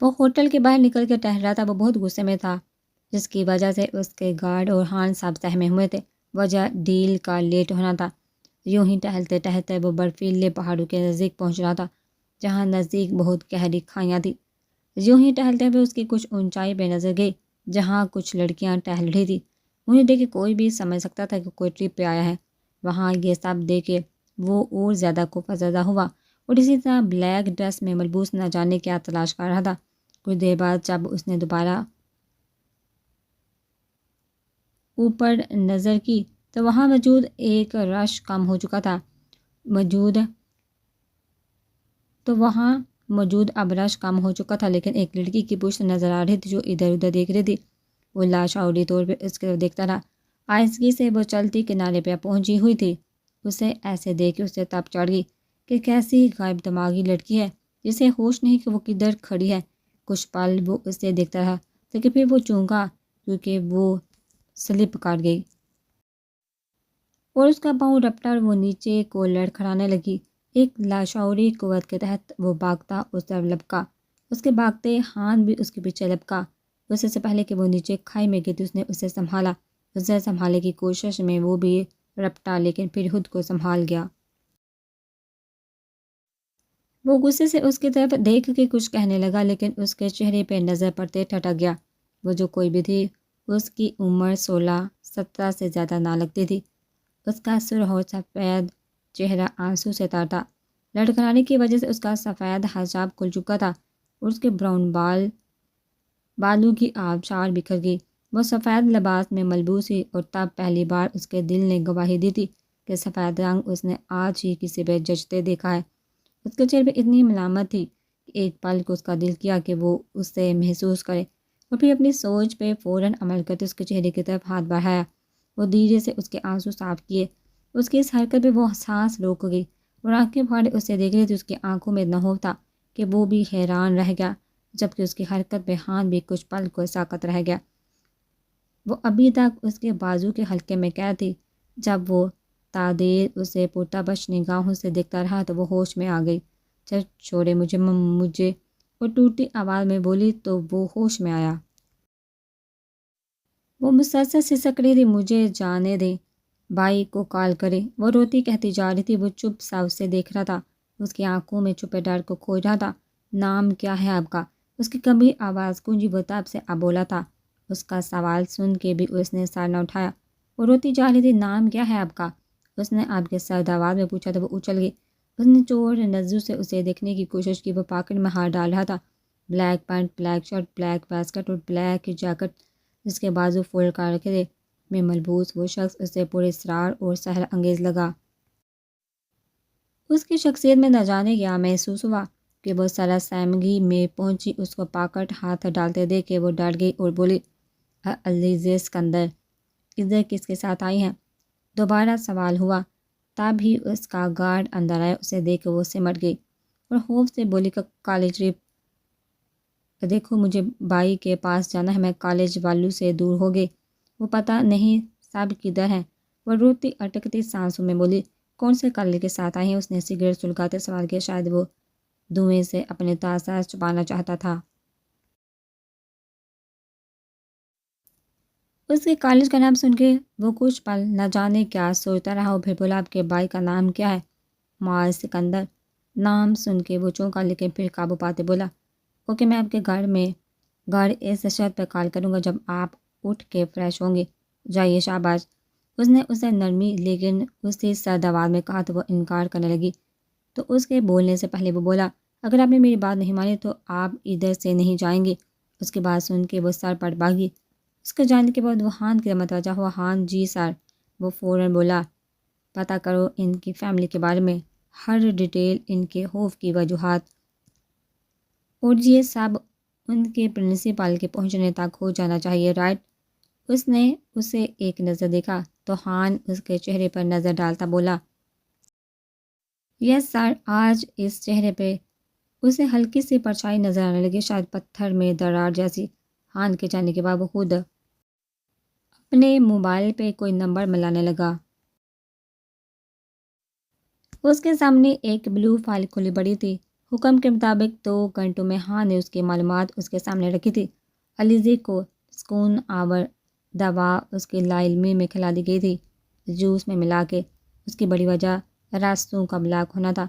وہ ہوٹل کے باہر نکل کے ٹہل رہا تھا۔ وہ بہت غصے میں تھا، جس کی وجہ سے اس کے گارڈ اور ہان صاحب سہمے ہوئے تھے۔ وجہ ڈیل کا لیٹ ہونا تھا۔ یوں ہی ٹہلتے ٹہلتے وہ برفیلے پہاڑوں کے نزدیک پہنچ رہا تھا، جہاں نزدیک بہت گہری کھائیاں تھیں۔ یوں ہی ٹہلتے ہوئے اس کی کچھ اونچائی پہ نظر گئی، جہاں کچھ لڑکیاں ٹہل رہی تھیں۔ انہیں دیکھ کے کوئی بھی سمجھ سکتا تھا کہ کوئی ٹرپ پہ آیا ہے۔ وہاں یہ سب دیکھ کے وہ اور زیادہ خوفزدہ ہوا اور اسی طرح بلیک ڈریس میں ملبوس نہ جانے کیا تلاش کر رہا تھا۔ کچھ دیر بعد جب اس نے دوبارہ اوپر نظر کی تو وہاں موجود ایک رش کم ہو چکا تھا۔ اب رش کم ہو چکا تھا، لیکن ایک لڑکی کی پشت نظر آ رہی تھی جو ادھر ادھر دیکھ رہی تھی۔ وہ لاشعوری طور پہ اس کو دیکھتا رہا۔ آہستگی سے وہ چلتی کنارے پہ پہنچی ہوئی تھی۔ اسے ایسے دیکھ کے اسے تپ چڑھ گئی کہ کیسی غائب دماغی لڑکی ہے جسے ہوش نہیں کہ وہ کدھر کھڑی ہے۔ کچھ پل وہ اسے دیکھتا رہا، لیکن پھر وہ چونکا کیونکہ وہ سلپ کاٹ گئی اور اس کا پاؤں رپٹا اور وہ نیچے کو لڑکھڑانے لگی۔ ایک لاشعوری قوت کے تحت وہ بھاگتا اس طرف لپکا۔ اس کے بھاگتے ہاتھ بھی اس کے پیچھے لپکا۔ اس سے پہلے کہ وہ نیچے کھائی میں گرتی اس نے اسے سنبھالا۔ اسے سنبھالنے کی کوشش میں وہ بھی رپٹا، لیکن پھر خود کو سنبھال گیا۔ وہ غصے سے اس کی طرف دیکھ کے کچھ کہنے لگا، لیکن اس کے چہرے پہ نظر پڑتے ٹھٹک گیا۔ وہ جو کوئی بھی تھی، اس کی عمر 16-17 سے زیادہ نہ لگتی تھی۔ اس کا سرخ اور سفید چہرہ آنسو سے تر تھا۔ لڑکھڑانے کی وجہ سے اس کا سفید حجاب کھل چکا تھا اور اس کے براؤن بالوں کی آبشار بکھر گئی۔ وہ سفید لباس میں ملبوس تھی اور تب پہلی بار اس کے دل نے گواہی دی تھی کہ سفید رنگ اس نے آج ہی کسی پہ جچتے دیکھا ہے۔ اس کے چہرے پہ اتنی ملامت تھی کہ ایک پل کو اس کا دل کیا کہ وہ اسے محسوس کرے، اور پھر اپنی سوچ پہ فوراً عمل کرتے اس کے چہرے کی طرف ہاتھ بڑھایا۔ وہ دھیرے سے اس کے آنسو صاف کیے۔ اس کی اس حرکت پہ وہ سانس روک گئی اور آنکھیں پھاڑے اسے دیکھ رہی تھی۔ اس کی آنکھوں میں اتنا خوف تھا کہ وہ بھی حیران رہ گیا، جبکہ اس کی حرکت پہ ہاتھ بھی کچھ پل کو ساکت رہ گیا۔ وہ ابھی تک اس کے بازو کے حلقے میں قید تھی۔ جب وہ تادیر اسے پرتابش نگاہوں سے دیکھتا رہا تو وہ ہوش میں آ گئی۔ چل چھوڑے مجھے وہ ٹوٹتی آواز میں بولی تو وہ ہوش میں آیا۔ وہ مسلسل سسک رہی تھی، مجھے جانے دیں، بھائی کو کال کرے، وہ روتی کہتی جا رہی تھی۔ وہ چپ سا اسے دیکھ رہا تھا، اس کی آنکھوں میں چھپے ڈر کو کھوج رہا تھا۔ نام کیا ہے آپ کا؟ اس کی کبھی آواز گونجی، وہ تب سے اب بولا تھا۔ اس کا سوال سن کے بھی اس نے سر نہ اٹھایا۔ وہ روتی جا رہی تھی، نام کیا ہے آپ کا؟ اس نے آپ کے سرد آواز میں پوچھا تو وہ اچھل گئی۔ اس نے چور نظروں سے اسے دیکھنے کی کوشش کی۔ وہ پاکٹ میں ہاتھ ڈال رہا تھا۔ Black pant, black shirt, black waistcoat اور بلیک جیکٹ جس کے بازو فولڈ کر رکھے تھے میں ملبوس وہ شخص اسے پورے اسرار اور سحر انگیز لگا۔ اس کی شخصیت میں نہ جانے کیا محسوس ہوا کہ وہ سرا سہمگی میں پہنچی۔ اس کو پاکٹ ہاتھ ڈالتے دیکھ کے وہ ڈر گئی اور بولی، علیزہ اسکندر، ادھر کس کے ساتھ آئی ہیں؟ دوبارہ سوال ہوا۔ تب ہی اس کا گارڈ اندر آیا۔ اسے دیکھ کے وہ سمٹ گئی اور خوف سے بولی، کالج ٹرپ؟ دیکھو مجھے بھائی کے پاس جانا ہے، میں کالج والوں سے دور ہو گئی، وہ پتہ نہیں سب کدھر ہیں۔ وہ روتی اٹکتی سانسوں میں بولی، کون سے کالج کے ساتھ آئی ہیں؟ اس نے سگریٹ سلگاتے سوال کیا۔ شاید وہ دھوئیں سے اپنے تاثرات چھپانا چاہتا تھا۔ اس کے کالج کا نام سن کے وہ کچھ پل نہ جانے کیا سوچتا رہا اور پھر بولا، آپ کے بھائی کا نام کیا ہے؟ معاذ سکندر۔ نام سن کے وہ چونکا، لیکن پھر قابو پاتے بولا، اوکے، میں آپ کے گھر اس شرط پہ کال کروں گا جب آپ اٹھ کے فریش ہوں گے، جائیے شاباش۔ اس نے اسے نرمی لیکن اسی سرد آواز میں کہا تو وہ انکار کرنے لگی، تو اس کے بولنے سے پہلے وہ بولا، اگر آپ نے میری بات نہیں مانی تو آپ ادھر سے نہیں جائیں گے۔ اس کی بات سن کے وہ سر پٹ بھاگی۔ اس کے جانے کے بعد وہ ہان کی متوجہ ہوا۔ ہان جی سر۔ وہ فوراً بولا، پتہ کرو ان کی فیملی کے بارے میں، ہر ڈیٹیل، ان کے خوف کی وجوہات، اور یہ سب ان کے پرنسپل کے پہنچنے تک ہو جانا چاہیے، رائٹ؟ اس نے اسے ایک نظر دیکھا تو ہان اس کے چہرے پر نظر ڈالتا بولا، یس سر۔ آج اس چہرے پہ اسے ہلکی سی پرچھائی نظر آنے لگی، شاید پتھر میں درار جیسی۔ ہان کے جانے کے بعد وہ خود اپنے موبائل پہ کوئی نمبر ملانے لگا۔ اس کے سامنے ایک بلو فائل کھلی پڑی تھی۔ حکم کے مطابق 2 گھنٹوں میں ہاں نے اس کی معلومات اس کے سامنے رکھی تھی۔ علیزے کو سکون آور دوا اس کی لا علمی میں کھلا دی گئی تھی، جوس میں ملا کے۔ اس کی بڑی وجہ راستوں کا بلاک ہونا تھا،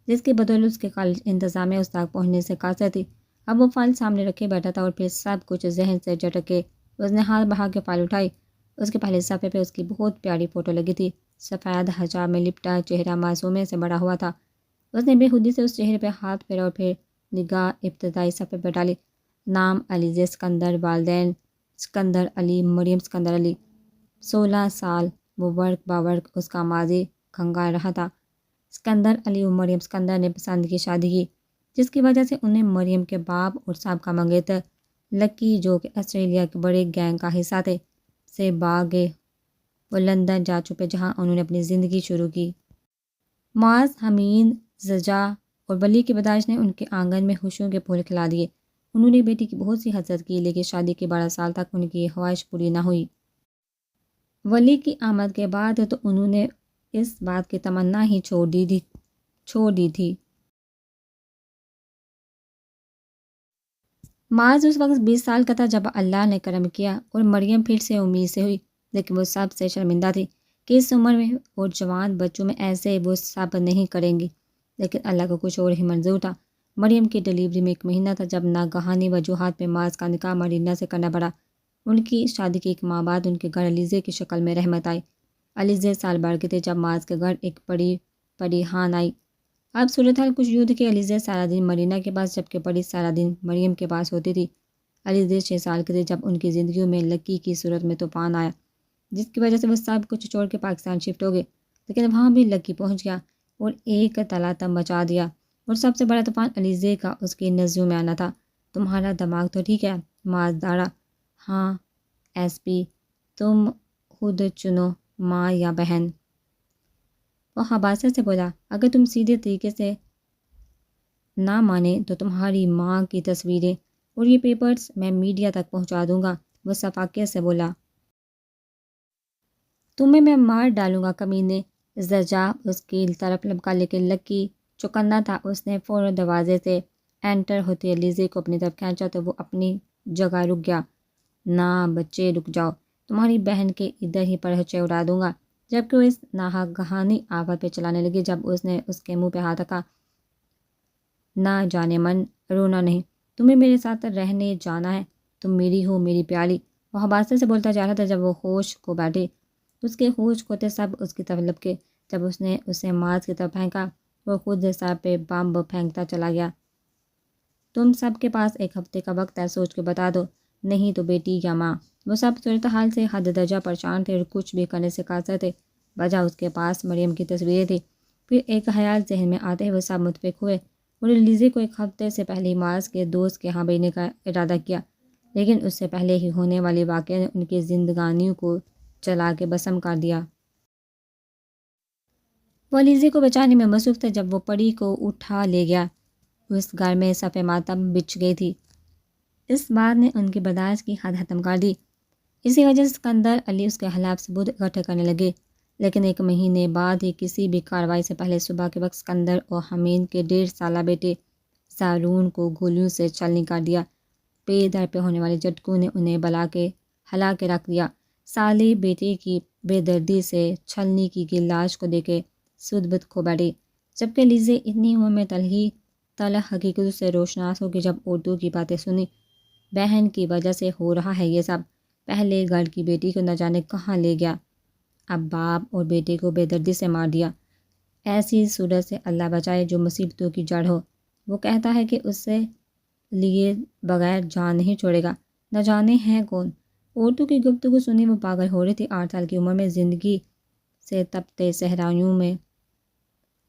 جس کی بدولت اس کے کالج انتظامیہ اس تک پہنچنے سے قاصر تھی۔ اب وہ فائل سامنے رکھے بیٹھا تھا اور پھر سب کچھ ذہن سے جھٹک کے اس نے ہاتھ بڑھا کے فائل اٹھائی۔ اس کے پہلے صفحے پہ اس کی بہت پیاری فوٹو لگی تھی، سفید حجاب میں لپٹا چہرہ معصومیت سے بڑا ہوا تھا۔ اس نے بے خودی سے اس چہرے پہ ہاتھ پھیرا اور پھر نگاہ ابتدائی صفحے پہ ڈالی۔ نام علیزے اسکندر، والدین اسکندر علی، مریم اسکندر علی۔ 16 سال وہ ورق باورق اس کا ماضی کھنگال رہا تھا۔ اسکندر علی اور مریم اسکندر نے پسند کی شادی کی، جس کی وجہ سے انہیں مریم کے باپ اور سابقہ منگیتر لکی، جو کہ آسٹریلیا کے بڑے گینگ کا حصہ تھے، سے بھاگ گئے۔ وہ لندن جا چھپے، جہاں انہوں نے اپنی زندگی شروع کی۔ معاذ، حمید، زجا اور ولی کی پیدائش نے ان کے آنگن میں خوشیوں کے پھول کھلا دیے۔ انہوں نے بیٹی کی بہت سی حسرت کی، لیکن شادی کے 12 سال تک ان کی یہ خواہش پوری نہ ہوئی۔ ولی کی آمد کے بعد تو انہوں نے اس بات کی تمنا ہی چھوڑ دی تھی۔ معاذ اس وقت 20 سال کا تھا جب اللہ نے کرم کیا اور مریم پھر سے امید سے ہوئی، لیکن وہ سب سے شرمندہ تھی کہ اس عمر میں اور جوان بچوں میں ایسے وہ سب نہیں کریں گی، لیکن اللہ کو کچھ اور ہی منظور تھا۔ مریم کی ڈلیوری میں 1 مہینہ تھا جب ناگہانی وجوہات میں معاذ کا نکاح مرینا سے کرنا پڑا۔ ان کی شادی کے 1 ماہ بعد ان کے گھر علیزے کی شکل میں رحمت آئی۔ علیزے سال بھر کے تھے جب معاذ کے گھر ایک پری ہان آئی۔ اب صورتحال کچھ یوں تھی کہ علیزے سارا دن مرینا کے پاس جبکہ پری سارا دن مریم کے پاس ہوتی تھی۔ علیزے 6 سال کے تھے جب ان کی زندگیوں میں لکی کی صورت میں طوفان آیا، جس کی وجہ سے وہ سب کچھ چھوڑ کے پاکستان شفٹ ہو گئے، لیکن وہاں بھی لکی پہنچ گیا اور ایک تلاتم مچا دیا۔ اور سب سے بڑا طوفان علیزے کا اس کی نزیوں میں آنا تھا۔ تمہارا دماغ تو ٹھیک ہے؟ معاذ داڑا۔ ہاں ایس پی، تم خود چنو، ماں یا بہن؟ وہ حباسے سے بولا، اگر تم سیدھے طریقے سے نہ مانے تو تمہاری ماں کی تصویریں اور یہ پیپرز میں میڈیا تک پہنچا دوں گا۔ وہ صفاقیت سے بولا، تمہیں میں مار ڈالوں گا کمینے۔ زجا اس کی طرف لمکا، لیکن لکی چوکنا تھا۔ اس نے فوراً دروازے سے انٹر ہوتے علیزے کو اپنی طرف کھینچا تو وہ اپنی جگہ رک گیا۔ نہ بچے رک جاؤ، تمہاری بہن کے ادھر ہی پرچے اڑا دوں گا۔ جبکہ وہ اس ناگہانی آفت پہ چلانے لگی جب اس نے اس کے منہ پہ ہاتھ رکھا۔ نہ جانے من، رونا نہیں، تمہیں میرے ساتھ رہنے جانا ہے، تم میری ہو میری پیاری۔ وہ حباسے سے بولتا جا رہا تھا جب وہ ہوش کو بیٹھے۔ اس کے ہوش کھوتے سب اس کی طرف لپکے۔ جب اس نے اسے معاذ کی طرف پھینکا، وہ خود سر پہ بمب پھینکتا چلا گیا۔ تم سب کے پاس 1 ہفتے کا وقت ہے، سوچ کے بتا دو، نہیں تو بیٹی یا ماں۔ وہ سب صورتحال سے حد درجہ پریشان تھے اور کچھ بھی کرنے سے قاصر تھے، وجہ اس کے پاس مریم کی تصویریں تھی۔ پھر ایک خیال ذہن میں آتے ہی وہ سب متفق ہوئے اور علیزے کو 1 ہفتے سے پہلے معاذ کے دوست کے ہاں بھیجنے کا ارادہ کیا، لیکن اس سے پہلے ہی ہونے والے واقعے نے ان کی زندگانیوں کو چلا کے بسم کر دیا۔ وہ علیزے کو بچانے میں مصروف تھا جب وہ پری کو اٹھا لے گیا۔ اس گھر میں صف ماتم بچھ گئی تھی۔ اس بات نے ان کی برداشت کی حد ختم کر دی۔ اسی وجہ سے اسکندر علی اس کے خلاف ثبوت اکٹھے کرنے لگے، لیکن 1 مہینے بعد ہی کسی بھی کارروائی سے پہلے صبح کے وقت اسکندر اور حمید کے 1.5 سالہ بیٹے زارون کو گولیوں سے چھلنی کر دیا۔ پے در پہ ہونے والے جھٹکوں نے انہیں ہلا کے رکھ دیا۔ سالے بیٹے کی بے دردی سے چھلنی کی گئی لاش کو دیکھ کے سدھ بت کھو بیٹھے، جبکہ لیزے اتنی عمر میں تلخ حقیقت سے روشناس ہو کہ جب اردو کی باتیں سنی، بہن کی وجہ سے ہو رہا ہے یہ سب، پہلے گھر کی بیٹی کو نہ جانے کہاں لے گیا، اب باپ اور بیٹے کو بے دردی سے مار دیا۔ ایسی صورت سے اللہ بچائے جو مصیبتوں کی جڑ ہو۔ وہ کہتا ہے کہ اس سے لیے بغیر جان نہیں چھوڑے گا، نہ جانے ہیں کون۔ عورتوں کی گفتگو سنی وہ پاگل ہو رہی تھی۔ 8 سال کی عمر میں زندگی سے تپتے صحرائیوں میں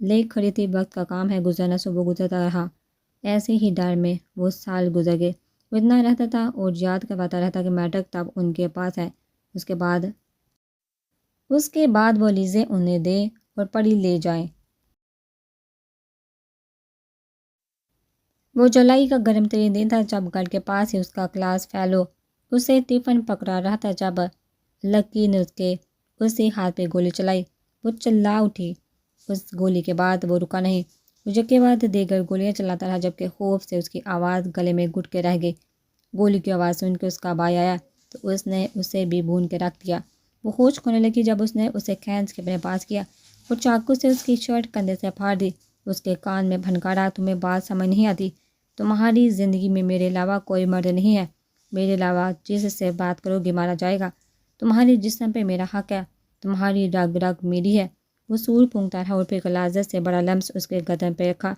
لے کھڑی تھی، وقت کا کام ہے گزرنا، سو وہ گزرتا رہا۔ ایسے ہی ڈر میں وہ سال گزر گئے۔ وہ اتنا رہتا تھا اور یاد کرواتا رہتا کہ میٹرک تب ان کے پاس ہے، اس کے بعد وہ لیزے انہیں دے اور پڑھی لے جائیں۔ وہ جولائی کا گرم ترین دن تھا جب گھر کے پاس ہی اس کا کلاس فیلو اسے ٹفن پکڑا رہا تھا جب لکی نے اسی ہاتھ پہ گولی چلائی۔ وہ چلا اٹھی۔ اس گولی کے بعد وہ رکا نہیں۔ وہ یکے بعد دیگر گولیاں چلاتا رہا جبکہ خوف سے اس کی آواز گلے میں گھٹ کے رہ گئی۔ گولی کی آواز سن کے اس کا بھائی آیا تو اس نے اسے بھی بھون کے رکھ دیا۔ وہ ہوش کھونے لگی جب اس نے اسے کھینچ کے اپنے پاس کیا اور چاقو سے اس کی شرٹ کندھے سے پھاڑ دی۔ اس کے کان میں بھنکارا، تمہیں بات سمجھ نہیں آتی؟ تمہاری زندگی میں میرے علاوہ کوئی مرد نہیں ہے۔ میرے علاوہ جس سے بات کرو گے مارا جائے گا۔ تمہاری جسم پہ میرا حق ہے، تمہاری رگ رگ میری ہے۔ وہ سور پھونکتا رہا اور پھر غلاظت سے بڑا لمس اس کے گردن پہ رکھا۔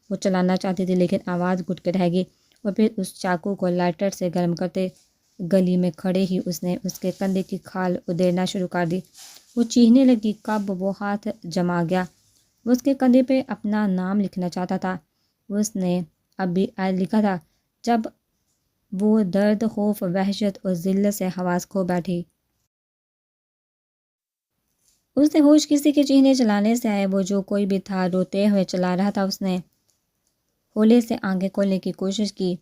وہ چلانا چاہتی تھی لیکن آواز گھٹ کے رہ گئی اور پھر اس چاقو کو لائٹر سے گرم کرتے گلی میں کھڑے ہی اس نے اس کے کندھے کی کھال ادیرنا شروع کر دی۔ وہ چیخنے لگی۔ کب وہ ہاتھ جما گیا۔ وہ اس کے کندھے پہ اپنا نام لکھنا چاہتا تھا۔ اس نے اب بھی لکھا تھا جب وہ درد، خوف، وحشت اور ذلت سے حواس کھو بیٹھی۔ اس نے ہوش کسی کے چیخنے چلانے سے آئے، وہ جو کوئی بھی تھا روتے ہوئے چلا رہا تھا۔ اس نے ہولے سے آنکھیں کھولنے کی کوشش کی،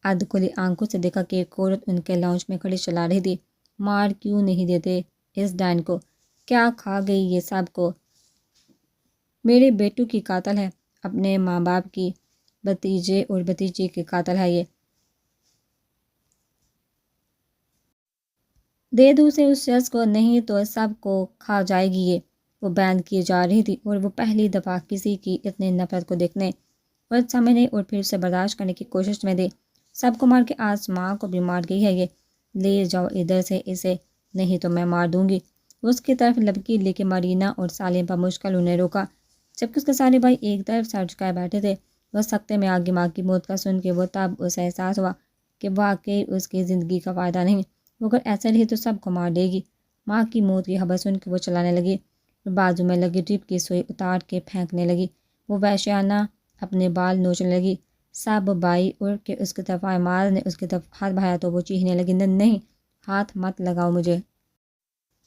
ادھ کھلی آنکھوں سے دیکھا کہ ایک عورت ان کے لاؤنج میں کھڑی چلا رہی تھی۔ مار کیوں نہیں دیتے اس ڈائن کو؟ کیا کھا گئی یہ سب کو؟ میرے بیٹوں کی قاتل ہے، اپنے ماں باپ کی، بھتیجے اور بھتیجی کی قاتل ہے یہ۔ دے دو اسے اس شخص کو، نہیں تو سب کو کھا جائے گی یہ۔ وہ بیان کی جا رہی تھی اور وہ پہلی دفعہ کسی کی اتنی نفرت کو دیکھنے اور سمجھنے اور پھر اسے برداشت کرنے کی کوشش میں تھی۔ سب کو مار کے آسماں کو بھی مار گئی ہے یہ۔ لے جاؤ ادھر سے اسے، نہیں تو میں مار دوں گی۔ وہ اس کی طرف لپکی لیکن مرینا اور سالم پر مشکل انہیں روکا، جبکہ اس کے سارے بھائی ایک طرف سر جھکائے بیٹھے تھے۔ وہ سکتے میں آگے ماں کی موت کا سن کے وہ تب اسے احساس ہوا کہ واقعی اس کی زندگی کا فائدہ نہیں، وہ اگر ایسا رہی تو سب کو مار دے گی۔ ماں کی موت کی خبر سن کے وہ چلانے لگی اور بازو میں لگی ٹپ کی سوئی اتار کے پھینکنے لگی۔ وہ وحشیانہ اپنے بال نوچنے لگی۔ سب بھائی اڑ کے اس کی طرف آئے۔ ماں نے اس کی طرف ہاتھ بڑھایا تو وہ چیخنے لگی، نہیں، ہاتھ مت لگاؤ مجھے،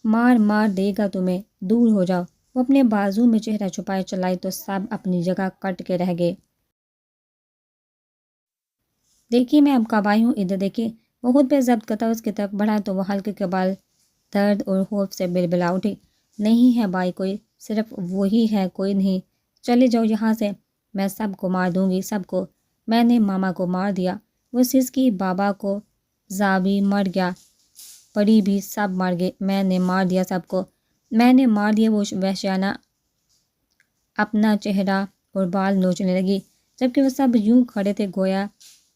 مار دے گا تمہیں، دور ہو جاؤ۔ وہ اپنے بازو میں چہرہ چھپائے چلائی تو سب اپنی جگہ کٹ کے رہ گئے۔ دیکھیے میں اب کا بھائی ہوں، ادھر دیکھیے۔ وہ خود پہ ضبط کرتا اس کی طرف بڑھا تو وہ ہلکے کے بال درد اور خوف سے بلبلا اٹھی۔ نہیں ہے بھائی کوئی، صرف وہی ہے، کوئی نہیں، چلے جاؤ یہاں سے، میں سب کو مار دوں گی، سب کو۔ میں نے ماما کو مار دیا، وہ سسکی، بابا کو، زابی مر گیا، پری بھی، سب مر گئے، میں نے مار دیا سب کو، میں نے مار دیا۔ وہ وحشیانہ اپنا چہرہ اور بال نوچنے لگی جبکہ وہ سب یوں کھڑے تھے گویا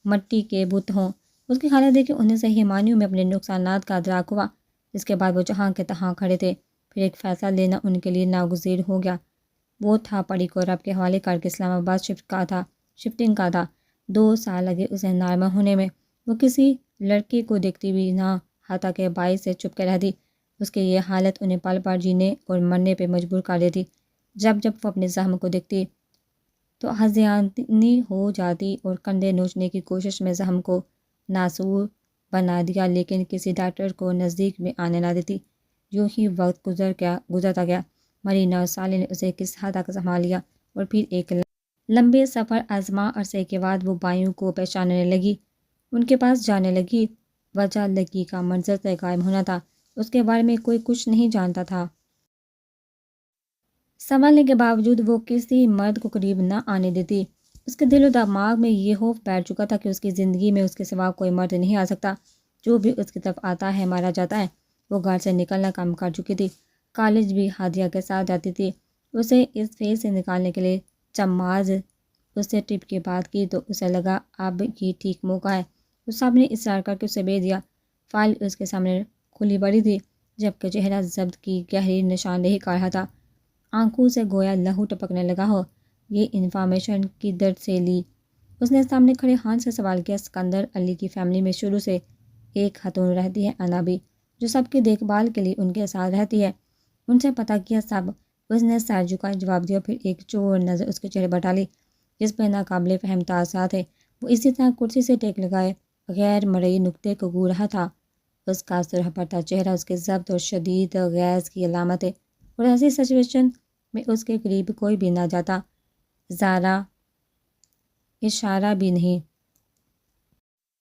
مٹی کے بت ہوں۔ اس کی حالت دیکھ کے انہیں صحیح معنیوں میں اپنے نقصانات کا ادراک ہوا، جس کے بعد وہ جہاں کے تہاں کھڑے تھے۔ پھر ایک فیصلہ لینا ان کے لیے ناگزیر ہو گیا۔ وہ تھا پری کو رب کے حوالے کر کے اسلام آباد شفٹنگ کا تھا۔ 2 سال لگے اسے نارمل ہونے میں۔ وہ کسی لڑکے کو دیکھتی بھی نہ، حتیٰ کہ بائی سے چھپ کے رہتی۔ اس کی یہ حالت انہیں پل پل جینے اور مرنے پہ مجبور کر دیتی۔ جب وہ اپنے زخم کو دیکھتی تو ہذیانی ہو جاتی اور کندھے نوچنے کی کوشش میں زخم کو ناسور بنا دیا، لیکن کسی ڈاکٹر کو نزدیک میں آنے نہ دیتی۔ یوں ہی وقت گزرتا گیا۔ مرینا اور سالے نے اسے کس حد تک سنبھال لیا اور پھر ایک لمبے سفر آزما عرصے کے بعد وہ بھائیوں کو پہچاننے لگی، ان کے پاس جانے لگی۔ وجہ لڑکی کا منظر سے قائم ہونا تھا، اس کے بارے میں کوئی کچھ نہیں جانتا تھا۔ سنبھلنے کے باوجود وہ کسی مرد کو قریب نہ آنے دیتی۔ اس کے دل و دماغ میں یہ خوف بیٹھ چکا تھا کہ اس کی زندگی میں اس کے سوا کوئی مرد نہیں آ سکتا، جو بھی اس کی طرف آتا ہے مارا جاتا ہے۔ وہ گھر سے نکلنا کم کر چکی تھی، کالج بھی ہادیہ کے ساتھ جاتی تھی۔ اسے اس فیز سے نکالنے کے لیے چماز اس سے ٹرپ کی بات کی تو اسے لگا اب یہ ٹھیک موقع ہے۔ اس سب نے اصرار کر کے اسے بھیج دیا۔ فائل اس کے سامنے کھلی پڑی تھی جبکہ چہرہ ضبط کی گہری نشاندہی کر رہا تھا، آنکھوں سے گویا لہو ٹپکنے لگا ہو۔ یہ انفارمیشن کدھر سے لی؟ اس نے سامنے کھڑے خان سے سوال کیا۔ سکندر علی کی فیملی میں شروع سے ایک خاتون رہتی ہے، انا بھی، جو سب کی دیکھ بھال کے لیے ان کے ساتھ رہتی ہے۔ ان سے پتہ کیا سب؟ اس نے سر جھکا جواب دیا، پھر ایک چور نظر اس کے چہرے پر ڈالی جس پہ ناقابل فہم تاثرات تھے۔ وہ اسی طرح کرسی سے ٹیک لگائے غیر مرئی نقطے کو گو رہا تھا۔ اس کا سرخ پڑتا چہرہ اس کے ضبط اور شدید غیظ کی علامت ہے، اور ایسی سچویشن میں اس کے قریب کوئی بھی نہ جاتا، ذرا اشارہ بھی نہیں،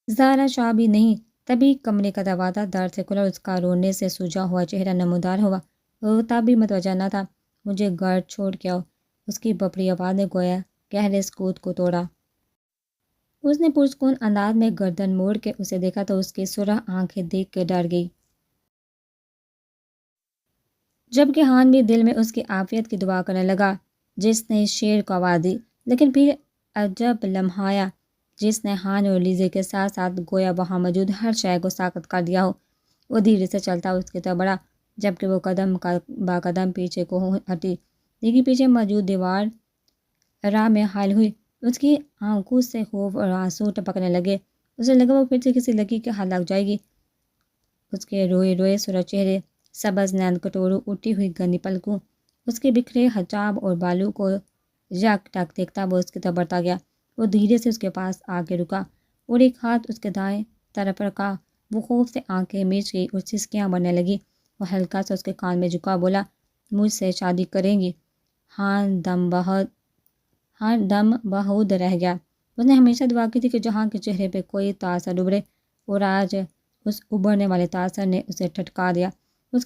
ذرا شاہ بھی نہیں۔ تبھی کمرے کا دروازہ دار سے کھلا، اس کا رونے سے سوجا ہوا چہرہ نمودار ہوا۔ وہ تب بھی متوجہ نہ تھا۔ مجھے گھر چھوڑ کے آؤ، اس کی بپڑی آواز نے گویا گہرے سکوت کو توڑا۔ اس نے پرسکون انداز میں گردن موڑ کے اسے دیکھا تو اس کی سرخ آنکھیں دیکھ کے ڈر گئی، جبکہ ہان بھی دل میں اس کی عافیت کی دعا کرنے لگا جس نے اس شیر کو آواز دی۔ لیکن پھر عجب لمحہ آیا جس نے ہان اور لیزے کے ساتھ ساتھ گویا وہاں موجود ہر شے کو ساکت کر دیا ہو۔ وہ دھیرے سے چلتا اس کی طرف بڑھا، جبکہ وہ قدم با قدم پیچھے کو ہٹی، لیکن پیچھے موجود دیوار راہ میں حائل ہوئی۔ اس کی آنکھوں سے خوف اور آنسو ٹپکنے لگے، اسے لگا وہ پھر سے کسی لڑکی کے ہاتھ لگ جائے گی۔ اس کے روئے روئے سرخ چہرے، سبز نیند کٹورو، اٹھی ہوئی گندی پلکوں، اس کے بکھرے حجاب اور بالوں کو یک ٹک دیکھتا وہ اس کی طرف بڑھتا گیا۔ وہ دھیرے سے اس کے پاس آ کے رکا اور ایک ہاتھ اس کے دائیں طرف رکھا۔ وہ خوف سے آنکھیں میچ گئی اور سسکیاں بڑھنے لگی۔ وہ ہلکا سا اس کے کان میں جھکا، بولا، مجھ سے شادی کریں گی؟ ہان دم بہود رہ گیا۔ اس نے ہمیشہ دعا کی تھی کہ جہاں کے چہرے پہ کوئی تاثر ابھرے، اور آج اس ابھرنے والے تاثر نے اسے ٹھٹکا دیا۔ اس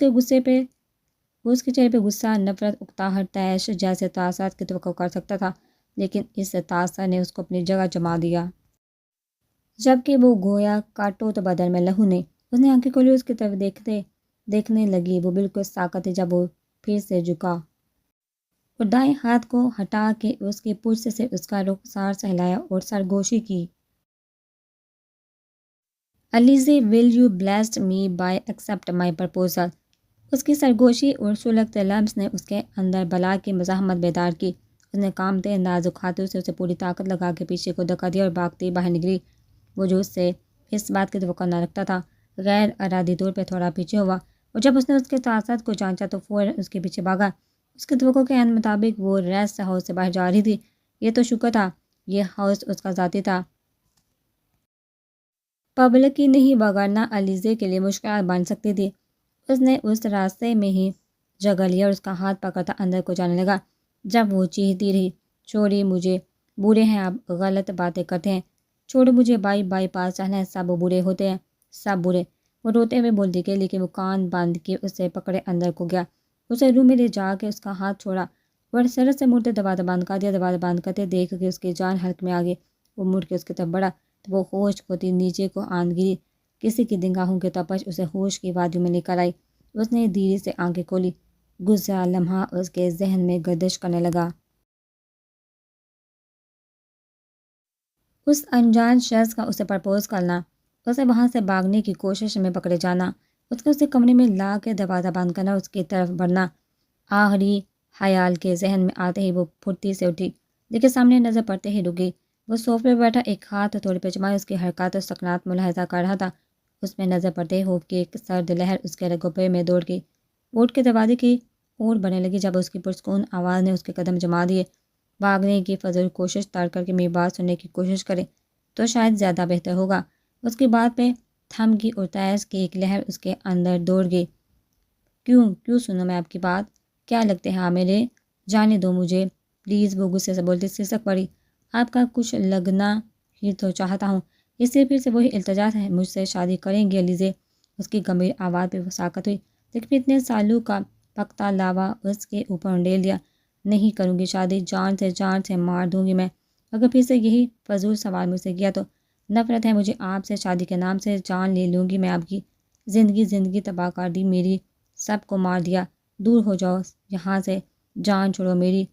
کے چہرے پہ غصہ، نفرت، اکتاہٹ، طیش جیسے تاثرات کی توقع کر سکتا تھا، لیکن اس تاثر نے اس کو اپنی جگہ جما دیا، جبکہ وہ گویا کاٹو تو بدن میں لہو نہیں۔ اس نے آنکھیں کھولی، اس کی طرف دیکھنے لگی۔ وہ بالکل ساکت تھی جب وہ پھر سے جھکا اور دائیں ہاتھ کو ہٹا کے اس کی پشت سے اس کا رخسار سہلایا اور سرگوشی کی۔ Alizeh, will you blessed me by accept my proposal? اس کی سرگوشی اور سلگتے لمس نے اس کے اندر بلا کی مزاحمت بیدار کی۔ اس نے کامتے نازک ہاتھوں سے اسے پوری طاقت لگا کے پیچھے کو دھکا دیا اور بھاگتی باہر نکلی۔ وہ جو اس سے اس بات کی توقع نہ رکھتا تھا، غیر ارادی طور پہ تھوڑا پیچھے ہوا، اور جب اس نے اس کے تاثرات کو جانچا تو فوراً اس کے پیچھے بھاگا۔ اس کے توقع کے عین مطابق وہ ریسٹ ہاؤس سے باہر جا رہی تھی۔ یہ تو شکر تھا یہ ہاؤس اس کا ذاتی تھا، پبلک کی نہیں، وگرنہ الیزے کے لیے مشکلات بن سکتی تھی۔ اس نے اس راستے میں ہی جگہ لیا اور اس کا ہاتھ پکڑتا اندر کو جانے لگا، جب وہ چیختی رہی، چھوڑی مجھے، برے ہیں آپ، غلط باتیں کرتے ہیں، چھوڑو مجھے، بائی پاس چلنا ہے، سب برے ہوتے ہیں، سب برے۔ وہ روتے ہوئے بولتی گئی، لیکن وہ کان بند کے اسے پکڑے اندر کو گیا۔ اسے روم میں لے جا کے اس کا ہاتھ چھوڑا اور سرت سے مڑتے دروازہ بند کر دیا۔ دروازہ بند کرتے دیکھ کے اس کی جان حلق میں آ گئی۔ وہ مڑ کے اس کی طرف بڑھا تو وہ ہوش کھوتی نیچے کو آند گری۔ کسی کی نگاہوں کی تپش اسے ہوش کی وادیوں میں لے کر آئی۔ اس نے دھیرے سے آنکھیں کھولی۔ گزرا لمحہ اس کے ذہن میں گردش کرنے لگا۔ اس انجان شخص کا اسے پرپوز کرنا، اسے وہاں سے بھاگنے کی کوشش میں پکڑے جانا، اس کو اسے کمرے میں لا کے دروازہ بند کرنا، اس کی طرف بڑھنا۔ آخری خیال کے ذہن میں آتے ہی وہ پھرتی سے اٹھی، لیکن سامنے نظر پڑتے ہی رک گئی۔ وہ صوفے پہ بیٹھا ایک ہاتھ تھوڑے پہ جمائے اس کی حرکات اور سکنات ملاحظہ کر رہا تھا۔ اس میں نظر پڑتے ہی خوف کی ایک سرد لہر اس کے رگوں میں دوڑ گئی، اٹھ کے دروازے کی اور بڑھنے لگی۔ جب اس کی پرسکون آواز نے اس کے قدم جما دیے، بھاگنے کی فضول کوشش ترک کر کے میری بات سننے کی کوشش کرے تو شاید زیادہ بہتر ہوگا۔ اس کی بات پہ تھم گئی اور تیش کی ایک لہر اس کے اندر دوڑ گئی۔ کیوں سنوں میں آپ کی بات؟ کیا لگتے ہیں آپ میرے؟ جانے دو مجھے پلیز، وہ غصے سے بولتی سسک پڑی۔ آپ کا کچھ لگنا ہی تو چاہتا ہوں، اس سے پھر سے وہی التجا ہے، مجھ سے شادی کریں گے الیزے؟ اس کی گمبھیر آواز پہ وہ ساکت ہوئی، لیکن پھر اتنے سالوں کا پختہ لاوا اس کے اوپر انڈیل دیا۔ نہیں کروں گی شادی، جان سے مار دوں گی میں اگر پھر سے یہی فضول سوال مجھ سے کیا تو۔ نفرت ہے مجھے آپ سے، شادی کے نام سے جان لے لوں گی میں آپ کی۔ زندگی تباہ کر دی میری، سب کو مار دیا، دور ہو جاؤ یہاں سے، جان چھوڑو میری۔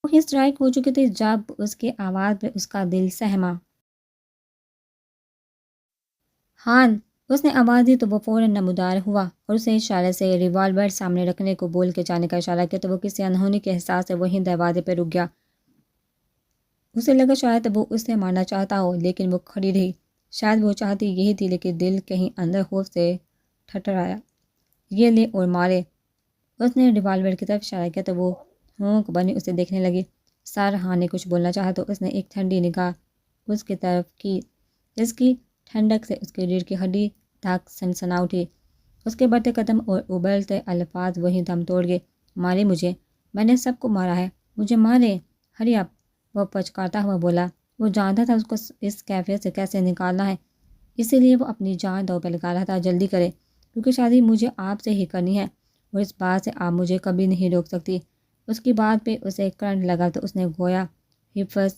وہ اسٹرائک ہو چکی تھی جب اس کی آواز پہ اس کا دل سہما۔ ہان، اس نے آواز دی تو وہ فوراً نمودار ہوا اور اسے اشارے سے ریوالور سامنے رکھنے کو بول کے جانے کا اشارہ کیا تو وہ کسی انہونی کے احساس سے وہیں دروازے پہ رک گیا۔ اسے لگا شاید وہ اسے مارنا چاہتا ہو، لیکن وہ کھڑی رہی۔ شاید وہ چاہتی یہی تھی، لیکن دل کہیں اندر خوف سے ٹھٹرایا۔ یہ لے اور مارے۔ اس نے ریوالور کی طرف اشارہ کیا تو وہ ہونک بنی اسے دیکھنے لگی۔ ہان نے کچھ بولنا چاہا تو اس نے ایک ٹھنڈی نگاہ اس کی طرف کی، اس کی ٹھنڈک سے اس کی ریڑھ کی ہڈی دھک سنسنا اٹھی۔ اس کے بڑھتے قدم اور ابلتے الفاظ وہی دم توڑ گئے۔ مارے مجھے، میں نے سب کو مارا ہے، مجھے مارے، ہری اپ، وہ پچکارتا ہوا بولا۔ وہ جانتا تھا اس کو اس کیفے سے کیسے نکالنا ہے، اسی لیے وہ اپنی جان داؤ پہ لگا رہا تھا۔ جلدی کرے کیونکہ شادی مجھے آپ سے ہی کرنی ہے اور اس بات سے آپ مجھے کبھی نہیں روک سکتی۔ اس کی بات پہ اسے کرنٹ لگا تو اس نے گویا حفظ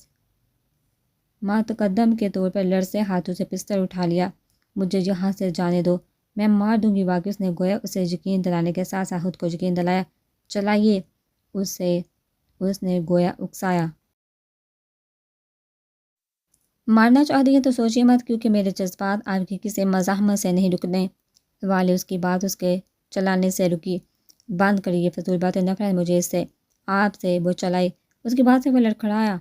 متقدم کے طور پر لرزتے ہاتھوں سے پستل اٹھا لیا۔ مجھے یہاں سے جانے دو، میں مار دوں گی۔ باقی اس نے گویا اسے یقین دلانے کے ساتھ ساتھ خود کو یقین دلایا۔ چلائیے، اس نے گویا اکسایا۔ مارنا چاہتی ہیں تو سوچیے مت، کیونکہ میرے جذبات آپ کی کسی مزاحمت سے نہیں رکنے والے۔ اس کی بات اس کے چلانے سے رکی۔ بند کریے فضول باتیں، نفرت مجھے اس سے، آپ سے۔ وہ چلائی۔ اس کی بات سے وہ لڑکھڑایا۔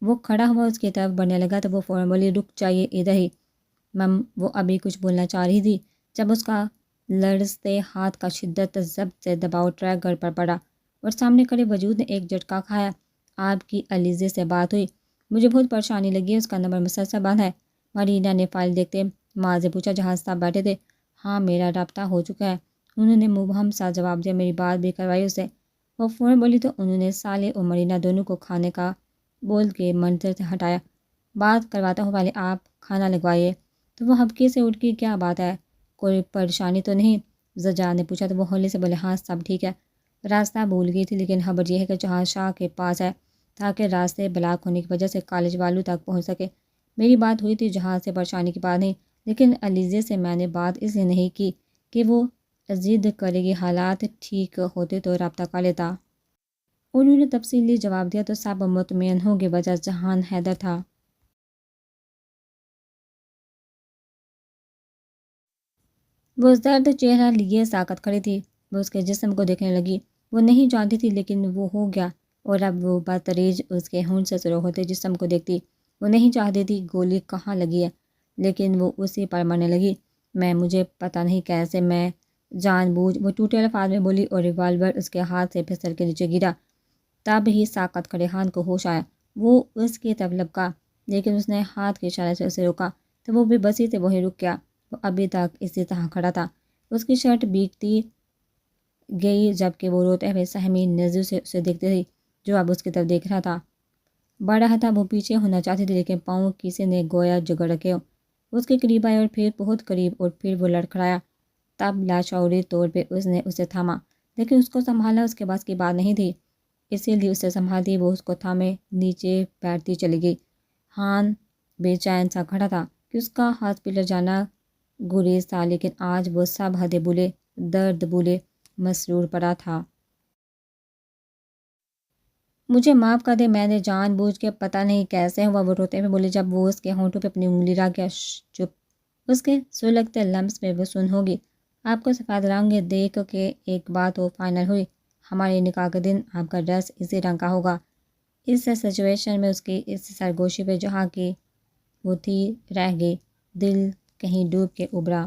وہ کھڑا ہوا اس کی طرف بڑھنے لگا تو وہ فوراً بولی، رک جائیے ادھر ہی۔ وہ ابھی کچھ بولنا چاہ رہی تھی جب اس کا لرزتے ہاتھ کا شدت ضبط سے دباؤ ٹریگر پر پڑا اور سامنے کھڑے وجود نے ایک جھٹکا کھایا۔ آپ کی علیزے سے بات ہوئی؟ مجھے بہت پریشانی لگی ہے، اس کا نمبر مسلسل بند ہے۔ مرینا نے فائل دیکھتے معاذ سے پوچھا، جہاں صاحب بیٹھے تھے؟ ہاں، میرا رابطہ ہو چکا ہے، انہوں نے مبہم سا جواب دیا۔ میری بات بھی کروائی اس سے؟ وہ فوراً بولی تو انہوں نے صالح اور مرینا دونوں کو کھانے کا بول کے منظر سے ہٹایا۔ بات کرواتا ہوں، پہلے آپ کھانا لگوائیے۔ تو وہ ہبکے سے اٹھ کی، کیا بات ہے، کوئی پریشانی تو نہیں؟ زجا نے پوچھا تو وہ ہولے سے بولے، ہاں سب ٹھیک ہے، راستہ بھول گئی تھی، لیکن خبر یہ ہے کہ جہاز شاہ کے پاس ہے تاکہ راستے بلاک ہونے کی وجہ سے کالج والوں تک پہنچ سکے۔ میری بات ہوئی تھی، جہاز سے پریشانی کی بات نہیں، لیکن علیزے سے میں نے بات اس لیے نہیں کی کہ وہ ضد کرے گی، حالات ٹھیک ہوتے تو رابطہ کر لیتا۔ انہوں نے تفصیلی جواب دیا تو سب مطمئن ہوں گے، وجہ جہان حیدر تھا۔ وہ زرد چہرہ لیے ساکت کھڑی تھی۔ وہ اس کے جسم کو دیکھنے لگی۔ وہ نہیں جانتی تھی، لیکن وہ ہو گیا، اور اب وہ بتدریج اس کے ہونٹ سے شروع ہوتے جسم کو دیکھتی۔ وہ نہیں چاہتی تھی گولی کہاں لگی ہے، لیکن وہ اسی پر مرنے لگی۔ مجھے پتہ نہیں کیسے، میں جان بوجھ، وہ ٹوٹے الفاظ میں بولی، اور ریوالور اس کے ہاتھ سے پھسل کے نیچے گرا۔ تب ہی ساکت کھڑے ہاتھ کو ہوش آیا۔ وہ اس کی طرف لپکا، لیکن اس نے ہاتھ کے اشارے سے اسے روکا تو وہ بے بسی سے وہیں رک گیا۔ وہ ابھی تک اسی طرح کھڑا تھا۔ اس کی شرٹ بھیگتی گئی جبکہ وہ روتے ہوئے سہمی نظر سے اسے دیکھتی تھی، جو اب اس کی طرف دیکھ رہا تھا۔ بڑا تھا، وہ پیچھے ہونا چاہتی تھی، لیکن پاؤں کسی نے گویا جگڑ رکھے ہو۔ اس کے قریب آئے اور پھر بہت قریب، اور پھر وہ لڑکھڑایا۔ تب لاشعوری طور پہ اس نے اسے تھاما، لیکن اس کو سنبھالنا اس کے بس کی بات نہیں تھی، اسی لیے اسے سنبھالتی وہ اس کو تھامے نیچے بیٹھتی چلی گئی۔ ہان بے چین سا کھڑا تھا کہ اس کا ہاتھ پلر جانا گریز تھا، لیکن آج وہ سب حدیں بھولے، درد بھولے، مسرور پڑا تھا۔ مجھے معاف کر دے، میں نے جان بوجھ کے، پتہ نہیں کیسے ہوا، وہ روتے ہوئے بولے جب وہ اس کے ہونٹوں پہ اپنی انگلی رکھ گیا۔ چپ، اس کے سلگتے لمس میں وہ سن ہوگی۔ آپ کو سفید رنگ دیکھ کے ایک بات وہ فائنل ہوئی، ہمارے نکاح کے دن آپ کا ڈریس اسی رنگ کا ہوگا۔ اس سچویشن میں اس کی اس سرگوشی پہ جہاں کی وہ تھی رہ گئی، دل کہیں ڈوب کے ابھرا۔